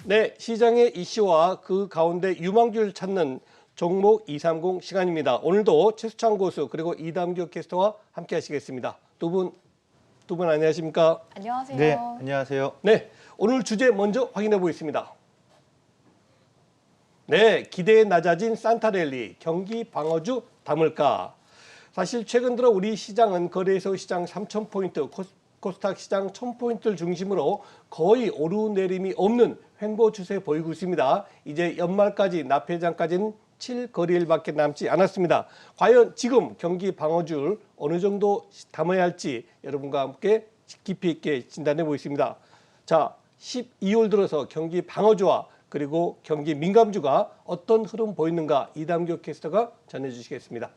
네, 시장의 이슈와 그 가운데 유망주를 찾는 종목 230 시간입니다. 오늘도 최수창 고수 그리고 이담규 캐스터와 함께 하시겠습니다. 두 분 안녕하십니까? 안녕하세요. 네, 안녕하세요. 네, 오늘 주제 먼저 확인해 보겠습니다. 네, 기대에 낮아진 산타랠리, 경기 방어주 담을까? 사실 최근 들어 우리 시장은 거래소 시장 3,000포인트, 코스닥 시장 1,000포인트를 중심으로 거의 오르내림이 없는 횡보 추세 보이고 있습니다. 이제 연말까지 납회장까지는 7거래일밖에 남지 않았습니다. 과연 지금 경기 방어주를 어느 정도 담아야 할지 여러분과 함께 깊이 있게 진단해 보겠습니다. 자, 12월 들어서 경기 방어주와 그리고 경기 민감주가 어떤 흐름 보이는가 이담규 캐스터가 전해주시겠습니다.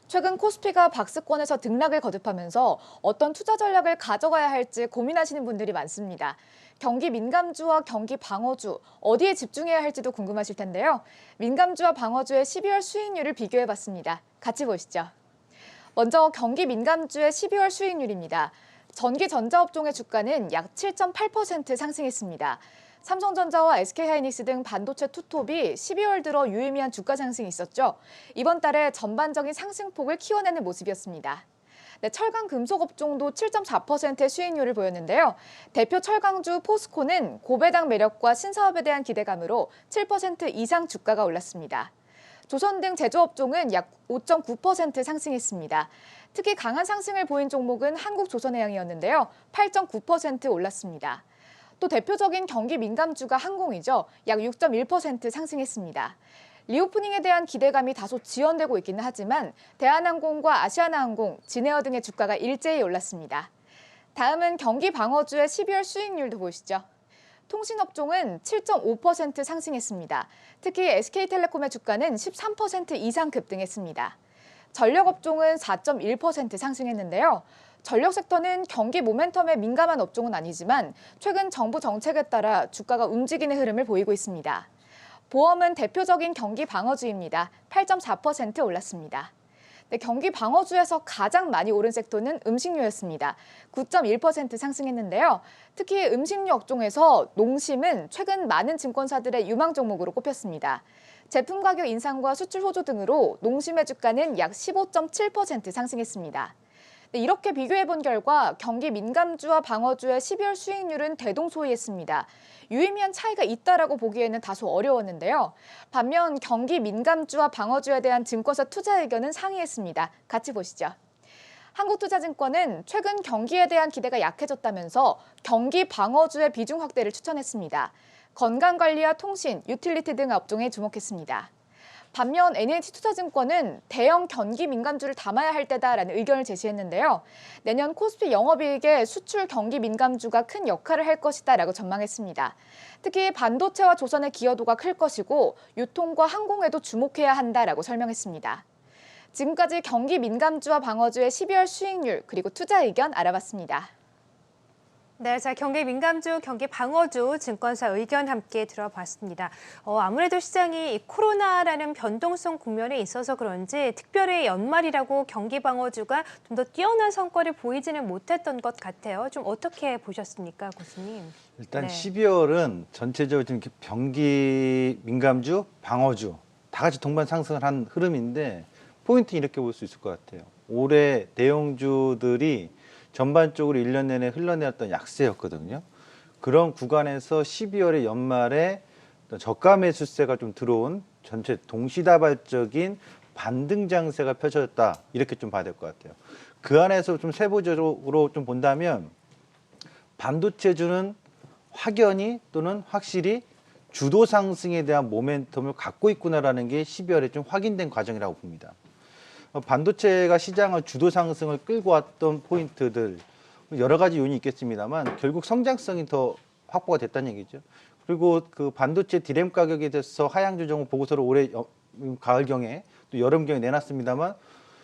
최근 코스피가 박스권에서 등락을 거듭하면서 어떤 투자 전략을 가져가야 할지 고민하시는 분들이 많습니다. 경기 민감주와 경기 방어주, 어디에 집중해야 할지도 궁금하실 텐데요. 민감주와 방어주의 12월 수익률을 비교해봤습니다. 같이 보시죠. 먼저 경기 민감주의 12월 수익률입니다. 전기 전자업종의 주가는 약 7.8% 상승했습니다. 삼성전자와 SK하이닉스 등 반도체 투톱이 12월 들어 유의미한 주가 상승이 있었죠. 이번 달에 전반적인 상승폭을 키워내는 모습이었습니다. 네, 철강 금속 업종도 7.4%의 수익률을 보였는데요. 대표 철강주 포스코는 고배당 매력과 신사업에 대한 기대감으로 7% 이상 주가가 올랐습니다. 조선 등 제조업종은 약 5.9% 상승했습니다. 특히 강한 상승을 보인 종목은 한국조선해양이었는데요. 8.9% 올랐습니다. 또 대표적인 경기 민감주가 항공이죠. 약 6.1% 상승했습니다. 리오프닝에 대한 기대감이 다소 지연되고 있기는 하지만 대한항공과 아시아나항공, 진에어 등의 주가가 일제히 올랐습니다. 다음은 경기 방어주의 12월 수익률도 보시죠. 통신업종은 7.5% 상승했습니다. 특히 SK텔레콤의 주가는 13% 이상 급등했습니다. 전력업종은 4.1% 상승했는데요. 전력 섹터는 경기 모멘텀에 민감한 업종은 아니지만 최근 정부 정책에 따라 주가가 움직이는 흐름을 보이고 있습니다. 보험은 대표적인 경기 방어주입니다. 8.4% 올랐습니다. 네, 경기 방어주에서 가장 많이 오른 섹터는 음식료였습니다. 9.1% 상승했는데요. 특히 음식료 업종에서 농심은 최근 많은 증권사들의 유망 종목으로 꼽혔습니다. 제품 가격 인상과 수출 호조 등으로 농심의 주가는 약 15.7% 상승했습니다. 네, 이렇게 비교해본 결과 경기 민감주와 방어주의 12월 수익률은 대동소이했습니다. 유의미한 차이가 있다라고 보기에는 다소 어려웠는데요. 반면 경기 민감주와 방어주에 대한 증권사 투자 의견은 상이했습니다. 같이 보시죠. 한국투자증권은 최근 경기에 대한 기대가 약해졌다면서 경기 방어주의 비중 확대를 추천했습니다. 건강관리와 통신, 유틸리티 등 업종에 주목했습니다. 반면 NH투자증권은 대형 경기 민감주를 담아야 할 때다라는 의견을 제시했는데요. 내년 코스피 영업이익에 수출 경기 민감주가 큰 역할을 할 것이다라고 전망했습니다. 특히 반도체와 조선의 기여도가 클 것이고 유통과 항공에도 주목해야 한다라고 설명했습니다. 지금까지 경기 민감주와 방어주의 12월 수익률 그리고 투자 의견 알아봤습니다. 네, 자 경기 민감주, 경기 방어주 증권사 의견 함께 들어봤습니다. 아무래도 시장이 이 코로나라는 변동성 국면에 있어서 그런지 특별히 연말이라고 경기 방어주가 좀 더 뛰어난 성과를 보이지는 못했던 것 같아요. 좀 어떻게 보셨습니까, 교수님? 일단 네. 12월은 전체적으로 좀 경기 민감주, 방어주 다 같이 동반 상승을 한 흐름인데 포인트는 이렇게 볼 수 있을 것 같아요. 올해 대형주들이 전반적으로 1년 내내 흘러내렸던 약세였거든요. 그런 구간에서 12월의 연말에 저가 매수세가 좀 들어온 전체 동시다발적인 반등 장세가 펼쳐졌다. 이렇게 좀 봐야 될 것 같아요. 그 안에서 좀 세부적으로 좀 본다면 반도체주는 확연히 또는 확실히 주도 상승에 대한 모멘텀을 갖고 있구나라는 게 12월에 좀 확인된 과정이라고 봅니다. 반도체가 시장의 주도 상승을 끌고 왔던 포인트들 여러 가지 요인이 있겠습니다만 결국 성장성이 더 확보가 됐다는 얘기죠. 그리고 그 반도체 디램 가격에 대해서 하향 조정 보고서를 올해 가을경에 또 여름경에 내놨습니다만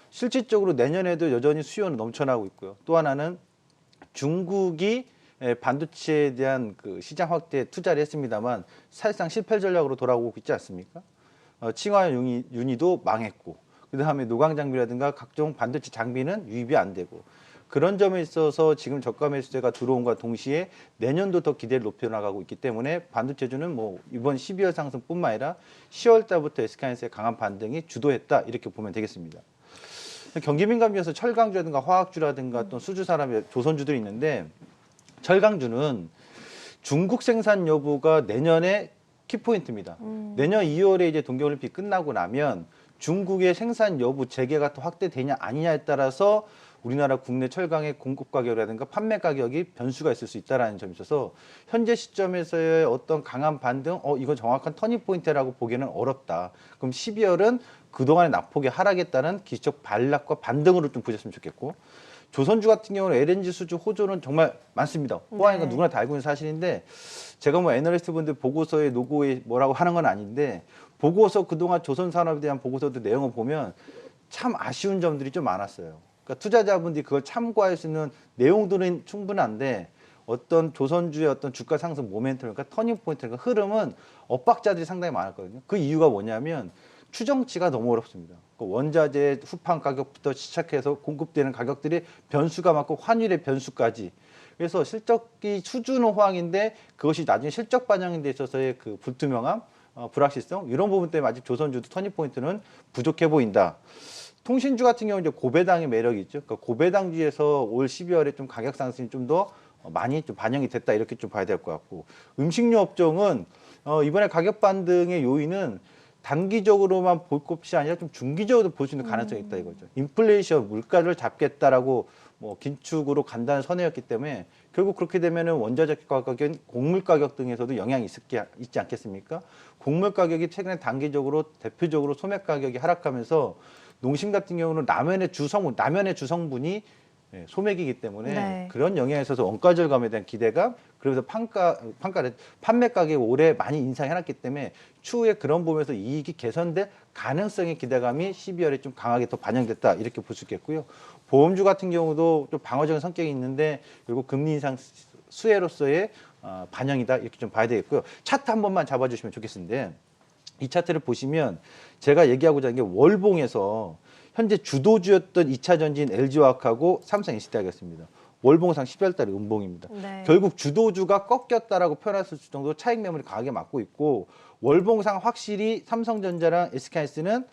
실질적으로 내년에도 여전히 수요는 넘쳐나고 있고요. 또 하나는 중국이 반도체에 대한 그 시장 확대에 투자를 했습니다만 사실상 실패 전략으로 돌아오고 있지 않습니까? 칭화연 유니도 망했고 그 다음에 노광 장비라든가 각종 반도체 장비는 유입이 안 되고 그런 점에 있어서 지금 저가 매수세가 들어온과 동시에 내년도 더 기대를 높여나가고 있기 때문에 반도체주는 뭐 이번 12월 상승뿐만 아니라 10월 달부터 SK하이닉스의 강한 반등이 주도했다 이렇게 보면 되겠습니다. 경기 민감주에서 철강주라든가 화학주라든가 또 수주산업의 조선주들이 있는데 철강주는 중국 생산 여부가 내년에 키포인트입니다. 내년 2월에 이제 동계올림픽 끝나고 나면 중국의 생산 여부 재개가 또 확대되냐 아니냐에 따라서 우리나라 국내 철강의 공급 가격이라든가 판매 가격이 변수가 있을 수 있다는 점이 있어서 현재 시점에서의 어떤 강한 반등, 이건 정확한 터닝 포인트라고 보기는 어렵다. 그럼 12월은 그동안의 낙폭이 하락했다는 기술적 반락과 반등으로 좀 보셨으면 좋겠고, 조선주 같은 경우는 LNG 수주 호조는 정말 많습니다. 호황이가 누구나 다 알고 있는 사실인데, 제가 뭐 애널리스트 분들 보고서에 노고에 뭐라고 하는 건 아닌데, 보고서 그동안 조선산업에 대한 보고서도 내용을 보면 참 아쉬운 점들이 좀 많았어요. 그러니까 투자자분들이 그걸 참고할 수 있는 내용들은 충분한데 어떤 조선주의 어떤 주가 상승 모멘텀, 그러니까 터닝 포인트, 그러니까 흐름은 엇박자들이 상당히 많았거든요. 그 이유가 뭐냐면 추정치가 너무 어렵습니다. 원자재 후판 가격부터 시작해서 공급되는 가격들이 변수가 많고 환율의 변수까지. 그래서 실적이 수주는 호황인데 그것이 나중에 실적 반영인 데 있어서의 그 불투명함, 불확실성 이런 부분 때문에 아직 조선주도 터닝 포인트는 부족해 보인다. 통신주 같은 경우는 이제 고배당의 매력이 있죠. 그러니까 고배당주에서 올 12월에 좀 가격 상승이 좀 더 많이 좀 반영이 됐다 이렇게 좀 봐야 될 것 같고, 음식료 업종은 이번에 가격 반등의 요인은 단기적으로만 볼 것이 아니라 좀 중기적으로도 볼 수 있는 가능성이 있다 이거죠. 인플레이션 물가를 잡겠다라고 뭐 긴축으로 간다는 선회였기 때문에 결국 그렇게 되면은 원자재 가격은 곡물 가격 등에서도 영향이 있지 않겠습니까? 곡물 가격이 최근에 단기적으로 대표적으로 소매 가격이 하락하면서 농심 같은 경우는 라면의 주성분이 소맥이기 때문에 그런 영향에 있어서 원가 절감에 대한 기대감, 그래서 판매 가격이 올해 많이 인상해놨기 때문에 추후에 그런 부분에서 이익이 개선될 가능성의 기대감이 12월에 좀 강하게 더 반영됐다 이렇게 볼 수 있겠고요. 보험주 같은 경우도 좀 방어적인 성격이 있는데 결국 금리 인상 수혜로서의 반영이다 이렇게 좀 봐야 되겠고요. 차트 한 번만 잡아주시면 좋겠는데, 이 차트를 보시면 제가 얘기하고자 하는 게 월봉에서 현재 주도주였던 2차 전지인 LG화학하고 삼성 NC대학이었습니다. 월봉상 12월 달에 음봉입니다. 결국 주도주가 꺾였다라고 표현할 수 있을 정도로 차익 매물이 강하게 맞고 있고, 월봉상 확실히 삼성전자랑 SK하이닉스는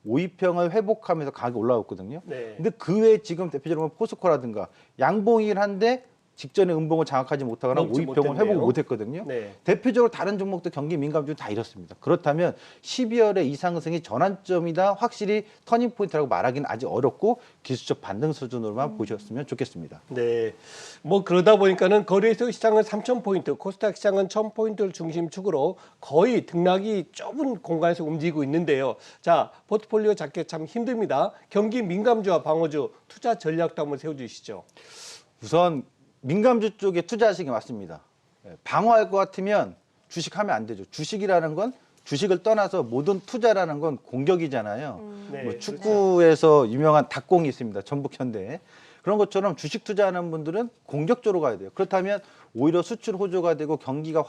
5위평을 회복하면서 강하게 올라왔거든요. 근데 그 외에 지금 대표적으로 포스코라든가 양봉이긴 한데 직전에 음봉을 장악하지 못하거나 5위평을 회복을 못했거든요. 대표적으로 다른 종목도 경기 민감주 다 이렇습니다. 그렇다면 12월에 이 상승이 전환점이다, 확실히 터닝 포인트라고 말하기는 아직 어렵고 기술적 반등 수준으로만 보셨으면 좋겠습니다. 네, 뭐 그러다 보니까는 거래소 시장은 3,000포인트, 코스닥 시장은 1,000포인트를 중심축으로 거의 등락이 좁은 공간에서 움직이고 있는데요. 자, 포트폴리오 잡기 참 힘듭니다. 경기 민감주와 방어주 투자 전략도 한번 세워주시죠. 우선 민감주 쪽에 투자하시기 맞습니다. 방어할 것 같으면 주식하면 안 되죠. 주식이라는 건 주식을 떠나서 모든 투자라는 건 공격이잖아요. 뭐 축구에서 유명한 닭공이 있습니다. 전북현대. 그런 것처럼 주식 투자하는 분들은 공격적으로 가야 돼요. 그렇다면 오히려 수출 호조가 되고 경기가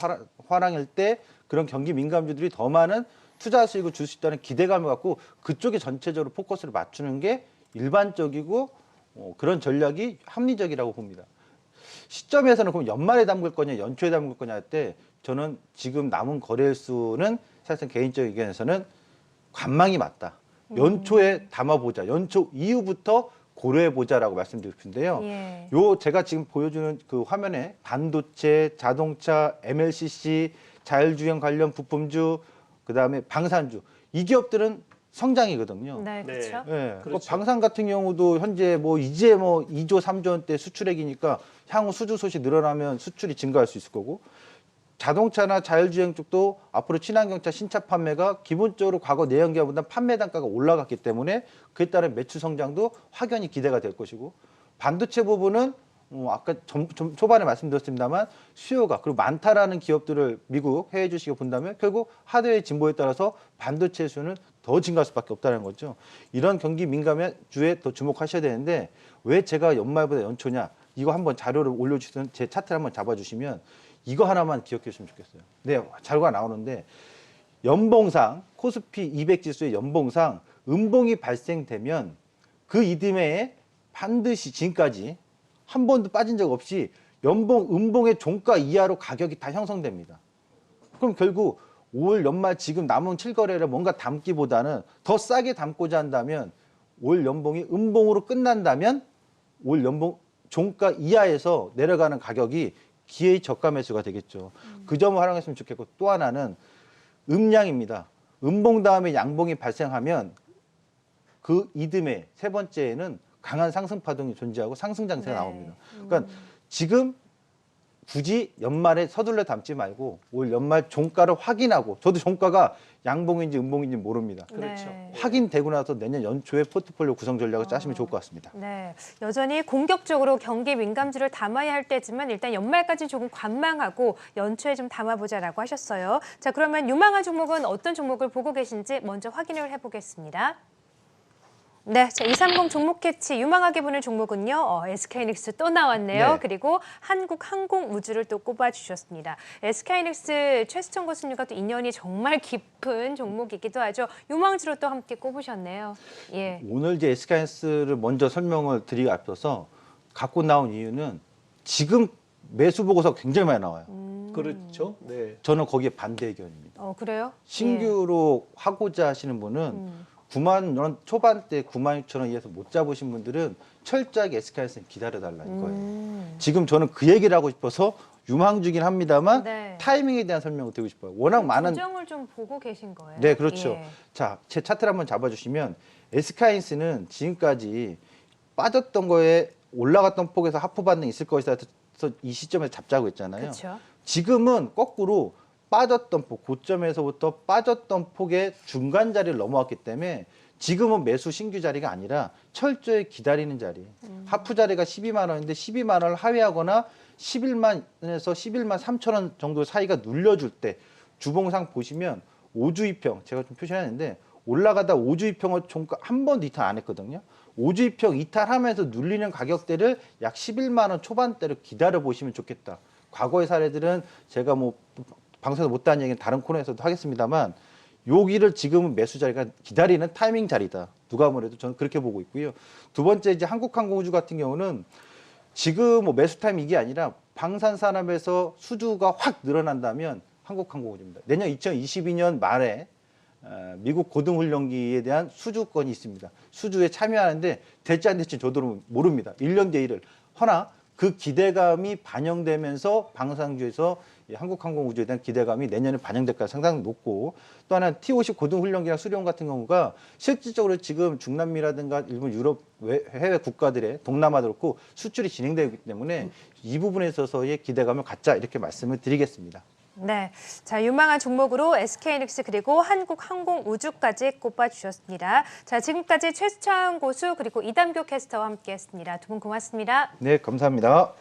화랑일 때 그런 경기 민감주들이 더 많은 투자 수익을 줄 수 있다는 기대감을 갖고 그쪽에 전체적으로 포커스를 맞추는 게 일반적이고 그런 전략이 합리적이라고 봅니다. 시점에서는 그럼 연말에 담글 거냐 연초에 담글 거냐 할 때 저는 지금 남은 거래일수는 사실상 개인적 의견에서는 관망이 맞다. 연초에 담아보자. 연초 이후부터 고려해보자라고 말씀드리고 싶은데요. 요 제가 지금 보여주는 그 화면에 반도체, 자동차, MLCC, 자율주행 관련 부품주, 그다음에 방산주, 이 기업들은 성장이거든요. 네, 그렇죠. 네. 그렇죠. 방산 같은 경우도 현재 이제 2조, 3조 원대 수출액이니까 향후 수주 소식 늘어나면 수출이 증가할 수 있을 거고, 자동차나 자율주행 쪽도 앞으로 친환경차 신차 판매가 기본적으로 과거 내연기관보다 판매 단가가 올라갔기 때문에 그에 따른 매출 성장도 확연히 기대가 될 것이고, 반도체 부분은 아까 초반에 말씀드렸습니다만 수요가 그리고 많다라는 기업들을 미국 해외 주식을 본다면 결국 하드웨어의 진보에 따라서 반도체 수요는 더 증가할 수밖에 없다는 거죠. 이런 경기 민감주에 더 주목하셔야 되는데, 왜 제가 연말보다 연초냐, 이거 한번 자료를 올려주시면 제 차트를 한번 잡아주시면 이거 하나만 기억해 주시면 좋겠어요. 네, 자료가 나오는데 연봉상 코스피 200 지수의 연봉상 음봉이 발생되면 그 이듬해에 반드시 지금까지 한 번도 빠진 적 없이 음봉의 종가 이하로 가격이 다 형성됩니다. 그럼 결국 올 연말 지금 남은 7거래를 뭔가 담기보다는 더 싸게 담고자 한다면 올 연봉이 음봉으로 끝난다면 올 연봉 종가 이하에서 내려가는 가격이 기회의 저가 매수가 되겠죠. 그 점을 활용했으면 좋겠고, 또 하나는 음량입니다. 음봉 다음에 양봉이 발생하면 그 이듬해 세 번째에는 강한 상승 파동이 존재하고 상승 장세가 나옵니다. 그러니까 지금 굳이 연말에 서둘러 담지 말고 올 연말 종가를 확인하고, 저도 종가가 양봉인지 음봉인지 모릅니다. 그렇죠. 네. 확인되고 나서 내년 연초에 포트폴리오 구성 전략을 짜시면 좋을 것 같습니다. 네, 여전히 공격적으로 경기 민감주를 담아야 할 때지만 일단 연말까지 조금 관망하고 연초에 좀 담아보자라고 하셨어요. 자, 그러면 유망한 종목은 어떤 종목을 보고 계신지 먼저 확인을 해보겠습니다. 네, 자, 230 종목 캐치 유망하게 보는 종목은요. SK하이닉스 또 나왔네요. 네. 그리고 한국항공우주를 또 꼽아주셨습니다. SK하이닉스 최수정 교수님과 또 인연이 정말 깊은 종목이기도 하죠. 유망주로 또 함께 꼽으셨네요. 예. 오늘 이제 SK하이닉스를 먼저 설명을 드리기 앞서서 갖고 나온 이유는 지금 매수 보고서 굉장히 많이 나와요. 그렇죠. 네. 저는 거기에 반대 의견입니다. 그래요? 신규로 하고자 하시는 분은 9만 원 초반대 9만 6천 원 이하에서 못 잡으신 분들은 철저하게 SK하이닉스는 기다려달라는 거예요. 지금 저는 그 얘기를 하고 싶어서 유망주긴 합니다만 네. 타이밍에 대한 설명을 드리고 싶어요. 워낙 많은 조정을 좀 보고 계신 거예요? 네, 그렇죠. 예. 자, 제 차트를 한번 잡아주시면 SK하이닉스는 지금까지 빠졌던 거에 올라갔던 폭에서 하프 반등이 있을 것이다 해서 이 시점에서 잡자고 했잖아요. 그렇죠. 지금은 거꾸로 빠졌던 폭, 고점에서부터 빠졌던 폭의 중간 자리를 넘어왔기 때문에 지금은 매수 신규 자리가 아니라 철저히 기다리는 자리. 하프 자리가 12만 원인데 12만 원을 하회하거나 11만에서 11만 3천 원 정도 사이가 눌려줄 때 주봉상 보시면 5주2평 제가 좀 표시했는데 올라가다 5주2평을 종가 한 번도 이탈 안 했거든요. 5주2평 이탈하면서 눌리는 가격대를 약 11만 원 초반대로 기다려 보시면 좋겠다. 과거의 사례들은 제가 뭐 방송에서 못다한 얘기는 다른 코너에서도 하겠습니다만 여기를 지금은 매수 자리가 기다리는 타이밍 자리다. 누가 뭐래도 저는 그렇게 보고 있고요. 두 번째 이제 한국항공우주 같은 경우는 지금 뭐 매수 타임 이게 아니라 방산 산업에서 수주가 확 늘어난다면 한국항공우주입니다. 내년 2022년 말에 미국 고등훈련기에 대한 수주권이 있습니다. 수주에 참여하는데 될지 안 될지 저도 모릅니다. 1년 뒤를. 허나 그 기대감이 반영되면서 방산주에서 한국항공우주에 대한 기대감이 내년에 반영될 가능성이 상당히 높고, 또 하나 T-50 고등훈련기나 수리용 같은 경우가 실질적으로 지금 중남미라든가 일본, 유럽 해외 국가들의 동남아도 그렇고 수출이 진행되고 있기 때문에 이 부분에 있어서의 기대감을 갖자 이렇게 말씀을 드리겠습니다. 네, 자 유망한 종목으로 SK하이닉스 그리고 한국항공우주까지 꼽아주셨습니다. 자 지금까지 최수창 고수 그리고 이담교 캐스터와 함께했습니다. 두 분 고맙습니다. 네, 감사합니다.